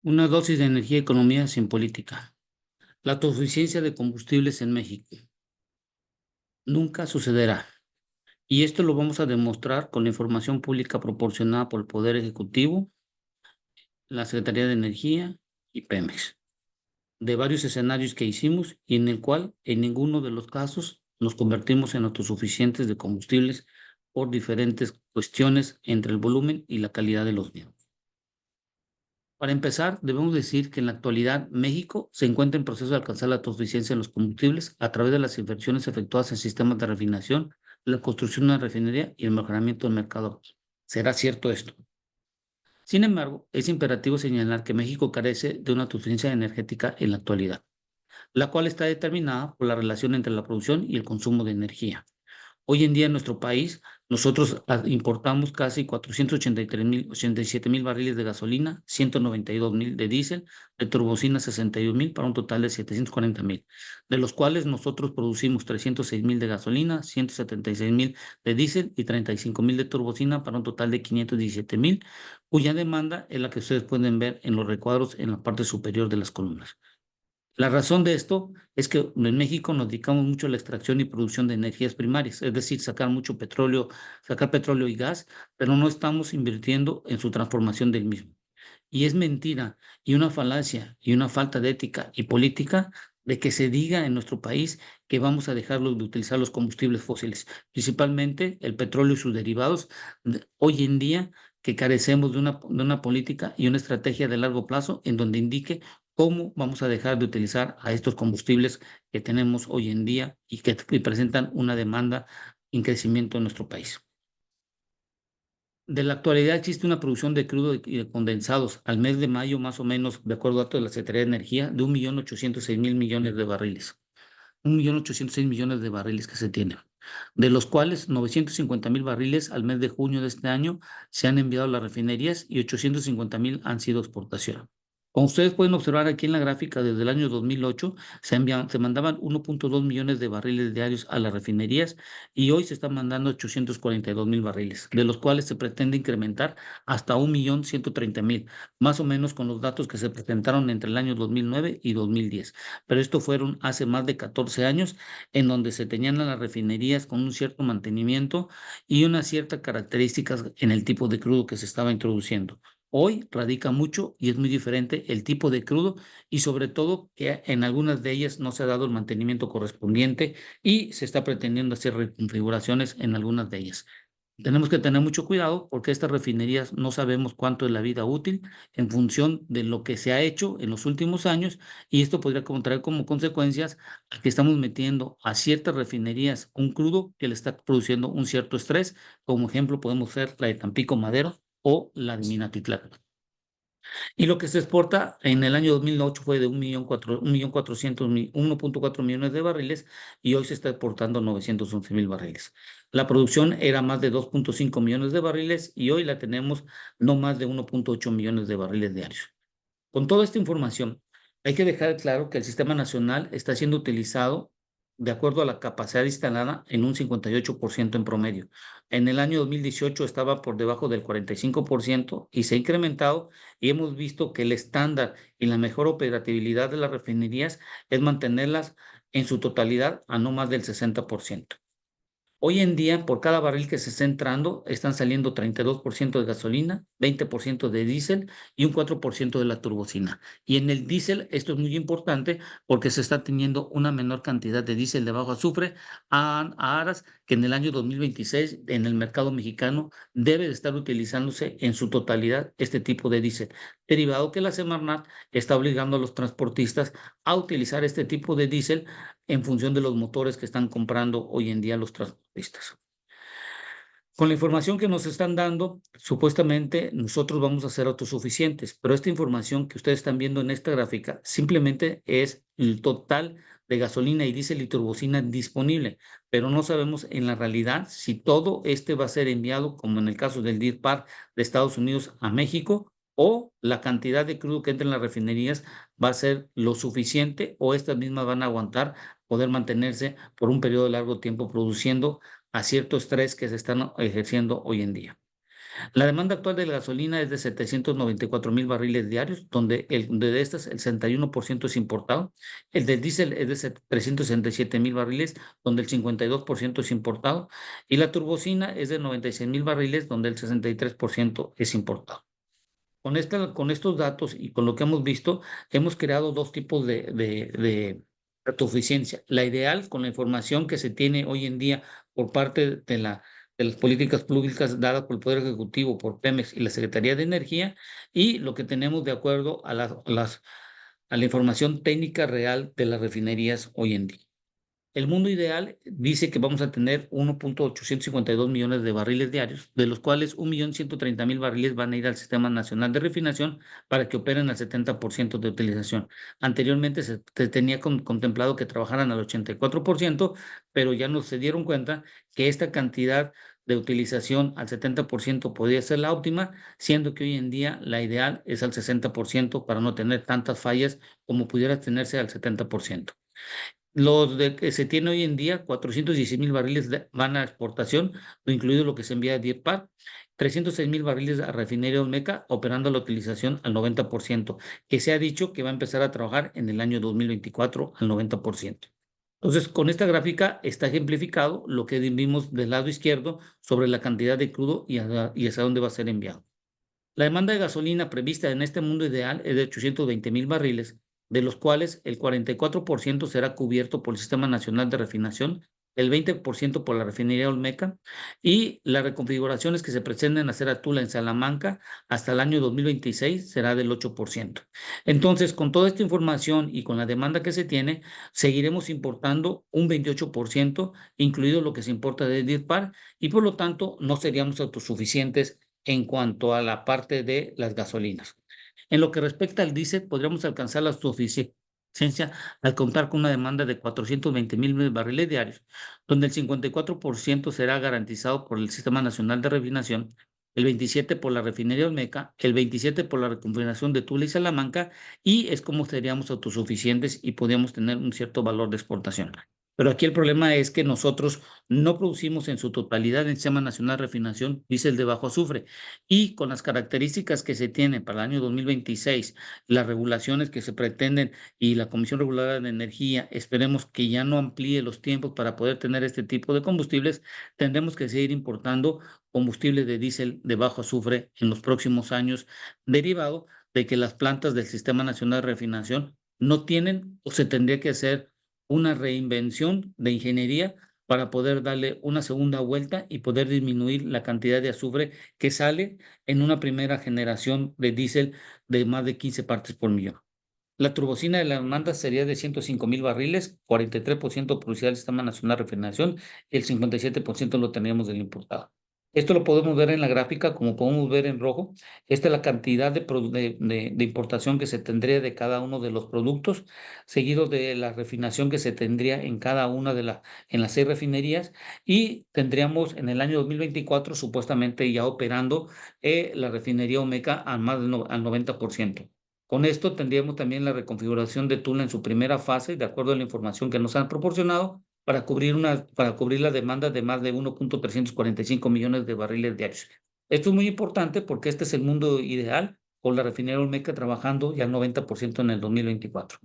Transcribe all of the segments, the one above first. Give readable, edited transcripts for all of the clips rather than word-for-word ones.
Una dosis de energía y economía sin política. La autosuficiencia de combustibles en México nunca sucederá. Y esto lo vamos a demostrar con la información pública proporcionada por el Poder Ejecutivo, la Secretaría de Energía y Pemex, de varios escenarios que hicimos y en el cual en ninguno de los casos nos convertimos en autosuficientes de combustibles por diferentes cuestiones entre el volumen y la calidad de los mismos. Para empezar, debemos decir que en la actualidad México se encuentra en proceso de alcanzar la autosuficiencia en los combustibles a través de las inversiones efectuadas en sistemas de refinación, la construcción de una refinería y el mejoramiento del mercado. ¿Será cierto esto? Sin embargo, es imperativo señalar que México carece de una autosuficiencia energética en la actualidad, la cual está determinada por la relación entre la producción y el consumo de energía. Hoy en día en nuestro país, nosotros importamos casi 487,000 barriles de gasolina, 192,000 de diésel, de turbocina 61,000 para un total de 740,000, de los cuales nosotros producimos 306,000 de gasolina, 176,000 de diésel y 35,000 de turbocina para un total de 517,000, cuya demanda es la que ustedes pueden ver en los recuadros en la parte superior de las columnas. La razón de esto es que en México nos dedicamos mucho a la extracción y producción de energías primarias, es decir, sacar petróleo y gas, pero no estamos invirtiendo en su transformación del mismo. Y es mentira y una falacia y una falta de ética y política de que se diga en nuestro país que vamos a dejarlos de utilizar los combustibles fósiles, principalmente el petróleo y sus derivados, hoy en día que carecemos de una política y una estrategia de largo plazo en donde indique cómo vamos a dejar de utilizar a estos combustibles que tenemos hoy en día y que presentan una demanda en crecimiento en nuestro país. De la actualidad existe una producción de crudo y de condensados al mes de mayo, más o menos, de acuerdo a datos de la Secretaría de Energía, de 1,806,000 millones de barriles. 1,806,000 millones de barriles que se tienen, de los cuales 950,000 barriles al mes de junio de este año se han enviado a las refinerías y 850,000 han sido exportación. Como ustedes pueden observar aquí en la gráfica, desde el año 2008 se mandaban 1,2 millones de barriles diarios a las refinerías y hoy se están mandando 842,000 barriles, de los cuales se pretende incrementar hasta 1,130,000, más o menos con los datos que se presentaron entre el año 2009 y 2010. Pero esto fueron hace más de 14 años, en donde se tenían a las refinerías con un cierto mantenimiento y unas ciertas características en el tipo de crudo que se estaba introduciendo. Hoy radica mucho y es muy diferente el tipo de crudo y sobre todo que en algunas de ellas no se ha dado el mantenimiento correspondiente y se está pretendiendo hacer reconfiguraciones en algunas de ellas. Tenemos que tener mucho cuidado porque estas refinerías no sabemos cuánto es la vida útil en función de lo que se ha hecho en los últimos años y esto podría traer como consecuencias a que estamos metiendo a ciertas refinerías un crudo que le está produciendo un cierto estrés. Como ejemplo podemos ser la de Tampico Madero o la de Minatitlán. Y lo que se exporta en el año 2008 fue de 1,4 millones de barriles y hoy se está exportando 911,000 barriles. La producción era más de 2,5 millones de barriles y hoy la tenemos no más de 1,8 millones de barriles diarios. Con toda esta información, hay que dejar claro que el sistema nacional está siendo utilizado de acuerdo a la capacidad instalada en un 58% en promedio. En el año 2018 estaba por debajo del 45% y se ha incrementado y hemos visto que el estándar y la mejor operatividad de las refinerías es mantenerlas en su totalidad a no más del 60%. Hoy en día, por cada barril que se está entrando, están saliendo 32% de gasolina, 20% de diésel y un 4% de la turbocina. Y en el diésel, esto es muy importante porque se está teniendo una menor cantidad de diésel de bajo azufre a aras que en el año 2026 en el mercado mexicano debe de estar utilizándose en su totalidad este tipo de diésel, derivado que la Semarnat está obligando a los transportistas a utilizar este tipo de diésel en función de los motores que están comprando hoy en día los transportistas. Con la información que nos están dando, supuestamente nosotros vamos a ser autosuficientes, pero esta información que ustedes están viendo en esta gráfica simplemente es el total de gasolina y diésel y turbocina disponible, pero no sabemos en la realidad si todo este va a ser enviado, como en el caso del Deer Park de Estados Unidos a México, o la cantidad de crudo que entra en las refinerías va a ser lo suficiente o estas mismas van a aguantar poder mantenerse por un periodo de largo tiempo produciendo a cierto estrés que se están ejerciendo hoy en día. La demanda actual de la gasolina es de 794,000 barriles diarios, donde de estas el 61% es importado. El del diésel es de 367,000 barriles, donde el 52% es importado. Y la turbocina es de 96,000 barriles, donde el 63% es importado. Con estos datos y con lo que hemos visto, hemos creado dos tipos de autosuficiencia. La ideal, con la información que se tiene hoy en día por parte de las políticas públicas dadas por el Poder Ejecutivo, por Pemex y la Secretaría de Energía, y lo que tenemos de acuerdo a la información técnica real de las refinerías hoy en día. El mundo ideal dice que vamos a tener 1,852 millones de barriles diarios, de los cuales 1,130,000 barriles van a ir al Sistema Nacional de Refinación para que operen al 70% de utilización. Anteriormente se tenía contemplado que trabajaran al 84%, pero ya no se dieron cuenta que esta cantidad de utilización al 70% podría ser la óptima, siendo que hoy en día la ideal es al 60% para no tener tantas fallas como pudiera tenerse al 70%. Los de que se tiene hoy en día, 416,000 barriles van a exportación, incluido lo que se envía a Deer Park, 306,000 barriles a Refinería Olmeca, operando la utilización al 90%, que se ha dicho que va a empezar a trabajar en el año 2024 al 90%. Entonces, con esta gráfica está ejemplificado lo que vimos del lado izquierdo sobre la cantidad de crudo y hacia dónde va a ser enviado. La demanda de gasolina prevista en este mundo ideal es de 820,000 barriles, de los cuales el 44% será cubierto por el Sistema Nacional de Refinación, el 20% por la refinería Olmeca y las reconfiguraciones que se pretenden hacer a Tula en Salamanca hasta el año 2026 será del 8%. Entonces, con toda esta información y con la demanda que se tiene, seguiremos importando un 28%, incluido lo que se importa de Deer Park, y por lo tanto no seríamos autosuficientes en cuanto a la parte de las gasolinas. En lo que respecta al diésel, podríamos alcanzar la suficiencia al contar con una demanda de 420,000 barriles diarios, donde el 54% será garantizado por el Sistema Nacional de Refinación, el 27% por la refinería Olmeca, el 27% por la reconfiguración de Tula y Salamanca, y es como seríamos autosuficientes y podríamos tener un cierto valor de exportación. Pero aquí el problema es que nosotros no producimos en su totalidad en el Sistema Nacional de Refinación diésel de bajo azufre. Y con las características que se tienen para el año 2026, las regulaciones que se pretenden y la Comisión Reguladora de Energía, esperemos que ya no amplíe los tiempos para poder tener este tipo de combustibles, tendremos que seguir importando combustible de diésel de bajo azufre en los próximos años, derivado de que las plantas del Sistema Nacional de Refinación no tienen o se tendría que hacer una reinvención de ingeniería para poder darle una segunda vuelta y poder disminuir la cantidad de azufre que sale en una primera generación de diésel de más de 15 partes por millón. La turbocina de la demanda sería de 105,000 barriles, 43% producida del Sistema Nacional de Refinación y el 57% lo teníamos del importado. Esto lo podemos ver en la gráfica, como podemos ver en rojo. Esta es la cantidad de importación que se tendría de cada uno de los productos, seguido de la refinación que se tendría en cada una en las 6 refinerías, y tendríamos en el año 2024 supuestamente ya operando la refinería Olmeca al más al 90%. Con esto tendríamos también la reconfiguración de Tula en su primera fase, de acuerdo a la información que nos han proporcionado, para cubrir la demanda de más de 1,345 millones de barriles diarios. Esto es muy importante porque este es el mundo ideal, con la refinería Olmeca trabajando ya al 90% en el 2024.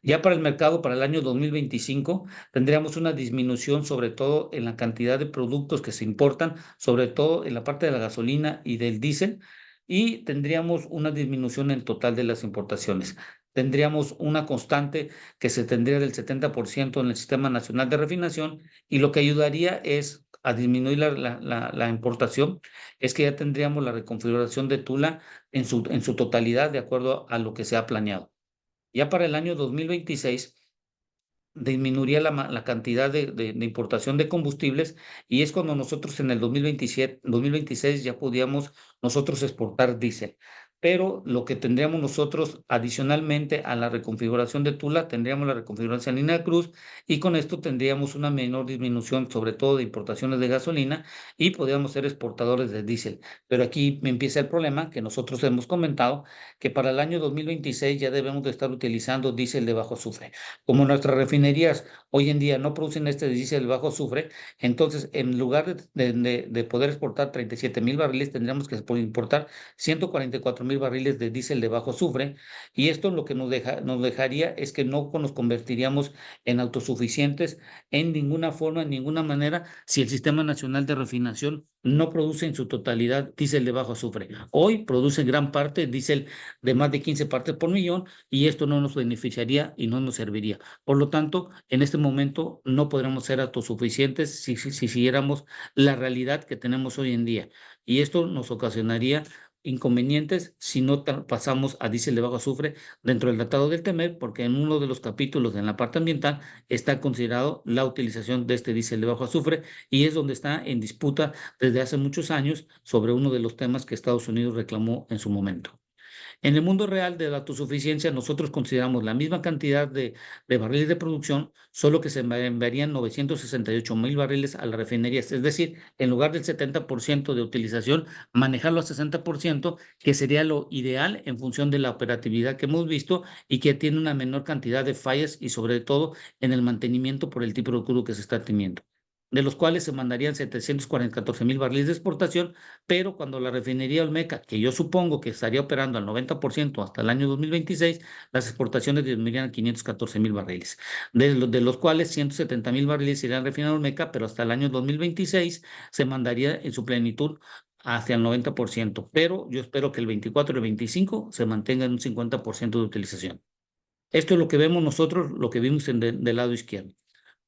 Ya para el mercado, para el año 2025, tendríamos una disminución, sobre todo en la cantidad de productos que se importan, sobre todo en la parte de la gasolina y del diésel, y tendríamos una disminución en total de las importaciones. Tendríamos una constante que se tendría del 70% en el Sistema Nacional de Refinación, y lo que ayudaría es a disminuir la importación, es que ya tendríamos la reconfiguración de Tula en su totalidad de acuerdo a lo que se ha planeado. Ya para el año 2026 disminuiría la cantidad de importación de combustibles, y es cuando nosotros en el 2027, 2026 ya podíamos nosotros exportar diésel. pero lo que tendríamos nosotros adicionalmente a la reconfiguración de Tula, tendríamos la reconfiguración en Salina Cruz y con esto tendríamos una menor disminución, sobre todo de importaciones de gasolina y podríamos ser exportadores de diésel. Pero aquí me empieza el problema que nosotros hemos comentado, que para el año 2026 ya debemos de estar utilizando diésel de bajo azufre. Como nuestras refinerías hoy en día no producen este diésel de bajo azufre, entonces en lugar de poder exportar 37,000 barriles, tendríamos que importar 144,000 barriles de diésel de bajo azufre, y esto lo que nos dejaría es que no nos convertiríamos en autosuficientes en ninguna forma, en ninguna manera, si el Sistema Nacional de Refinación no produce en su totalidad diésel de bajo azufre. Hoy produce gran parte diésel de más de 15 partes por millón y esto no nos beneficiaría y no nos serviría. Por lo tanto, en este momento no podremos ser autosuficientes si siguiéramos la realidad que tenemos hoy en día. Y esto nos ocasionaría inconvenientes si no pasamos a diésel de bajo azufre dentro del Tratado del TEMEC, porque en uno de los capítulos en la parte ambiental está considerado la utilización de este diésel de bajo azufre y es donde está en disputa desde hace muchos años sobre uno de los temas que Estados Unidos reclamó en su momento. En el mundo real de la autosuficiencia, nosotros consideramos la misma cantidad de barriles de producción, solo que se enviarían 968,000 barriles a las refinerías. Es decir, en lugar del 70% de utilización, manejarlo al 60%, que sería lo ideal en función de la operatividad que hemos visto y que tiene una menor cantidad de fallas y sobre todo en el mantenimiento por el tipo de crudo que se está teniendo, de los cuales se mandarían 714,000 barriles de exportación, pero cuando la refinería Olmeca, que yo supongo que estaría operando al 90% hasta el año 2026, las exportaciones disminuirían a 514,000 barriles, de los cuales 170,000 barriles irían a refinar Olmeca, pero hasta el año 2026 se mandaría en su plenitud hacia el 90%, pero yo espero que el 24 y el 25 se mantenga en un 50% de utilización. Esto es lo que vemos nosotros, lo que vimos del lado izquierdo.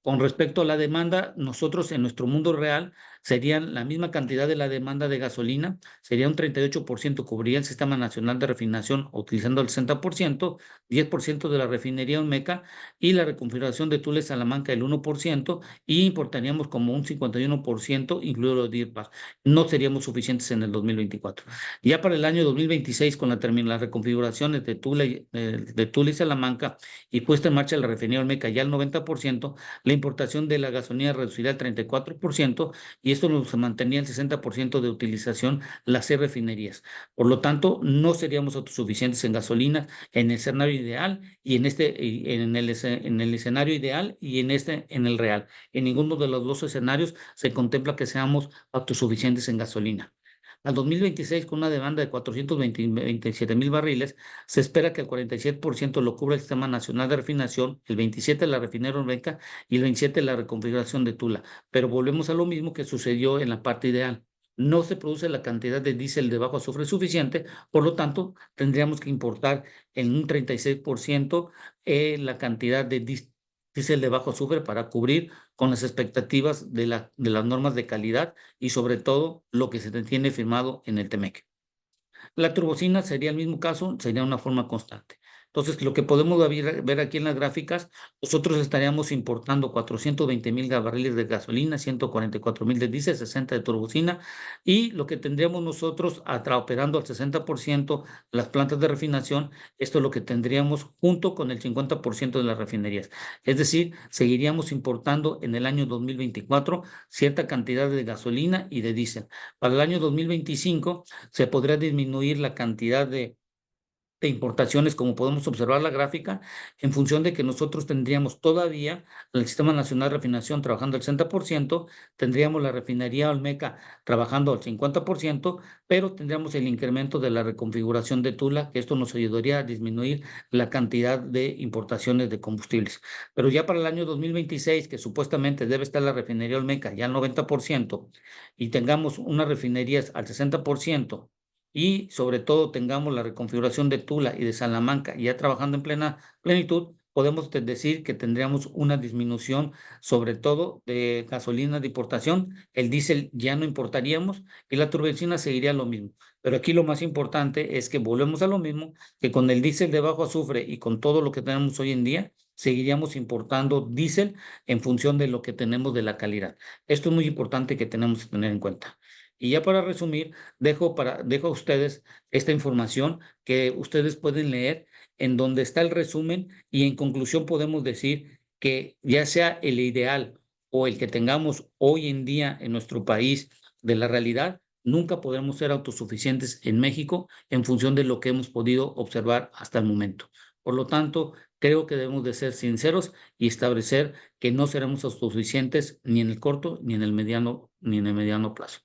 Con respecto a la demanda, nosotros en nuestro mundo real serían la misma cantidad de la demanda de gasolina, sería un 38% cubriría el Sistema Nacional de Refinación utilizando el 60%, 10% de la refinería Olmeca y la reconfiguración de Tula y Salamanca el 1% y importaríamos como un 51%, incluido los DIRPA. No seríamos suficientes en el 2024. Ya para el año 2026, con las reconfiguraciones de Tula y Salamanca y puesta en marcha la refinería Olmeca ya al 90%, la importación de la gasolina reducirá al 34% y esto nos mantenía el 60% de utilización las refinerías. Por lo tanto, no seríamos autosuficientes en gasolina en el escenario ideal y en el escenario ideal y en el real. En ninguno de los dos escenarios se contempla que seamos autosuficientes en gasolina. Al 2026, con una demanda de 427,000 barriles, se espera que el 47% lo cubra el Sistema Nacional de Refinación, el 27% la refinería Olmeca y el 27% la reconfiguración de Tula. Pero volvemos a lo mismo que sucedió en la parte ideal. No se produce la cantidad de diésel de bajo azufre suficiente, por lo tanto, tendríamos que importar en un 36% la cantidad de diésel de bajo azufre para cubrir con las expectativas de las normas de calidad y sobre todo lo que se tiene firmado en el TEMEC. La turbocina sería el mismo caso, sería una forma constante. Entonces, lo que podemos ver aquí en las gráficas, nosotros estaríamos importando 420,000 barriles de gasolina, 144,000 de diésel, 60 de turbocina, y lo que tendríamos nosotros operando al 60% las plantas de refinación, esto es lo que tendríamos junto con el 50% de las refinerías. Es decir, seguiríamos importando en el año 2024 cierta cantidad de gasolina y de diésel. Para el año 2025 se podrá disminuir la cantidad de importaciones, como podemos observar la gráfica, en función de que nosotros tendríamos todavía el Sistema Nacional de Refinación trabajando al 60%, tendríamos la refinería Olmeca trabajando al 50%, pero tendríamos el incremento de la reconfiguración de Tula, que esto nos ayudaría a disminuir la cantidad de importaciones de combustibles. Pero ya para el año 2026, que supuestamente debe estar la refinería Olmeca ya al 90%, y tengamos unas refinerías al 60%, y sobre todo tengamos la reconfiguración de Tula y de Salamanca ya trabajando en plena plenitud, podemos decir que tendríamos una disminución sobre todo de gasolina de importación, el diésel ya no importaríamos y la turbocina seguiría lo mismo. Pero aquí lo más importante es que volvemos a lo mismo, que con el diésel de bajo azufre y con todo lo que tenemos hoy en día, seguiríamos importando diésel en función de lo que tenemos de la calidad. Esto es muy importante que tenemos que tener en cuenta. Y ya para resumir, dejo a ustedes esta información que ustedes pueden leer, en donde está el resumen, y en conclusión podemos decir que ya sea el ideal o el que tengamos hoy en día en nuestro país de la realidad, nunca podremos ser autosuficientes en México en función de lo que hemos podido observar hasta el momento. Por lo tanto, creo que debemos de ser sinceros y establecer que no seremos autosuficientes ni en el corto, ni en el mediano plazo.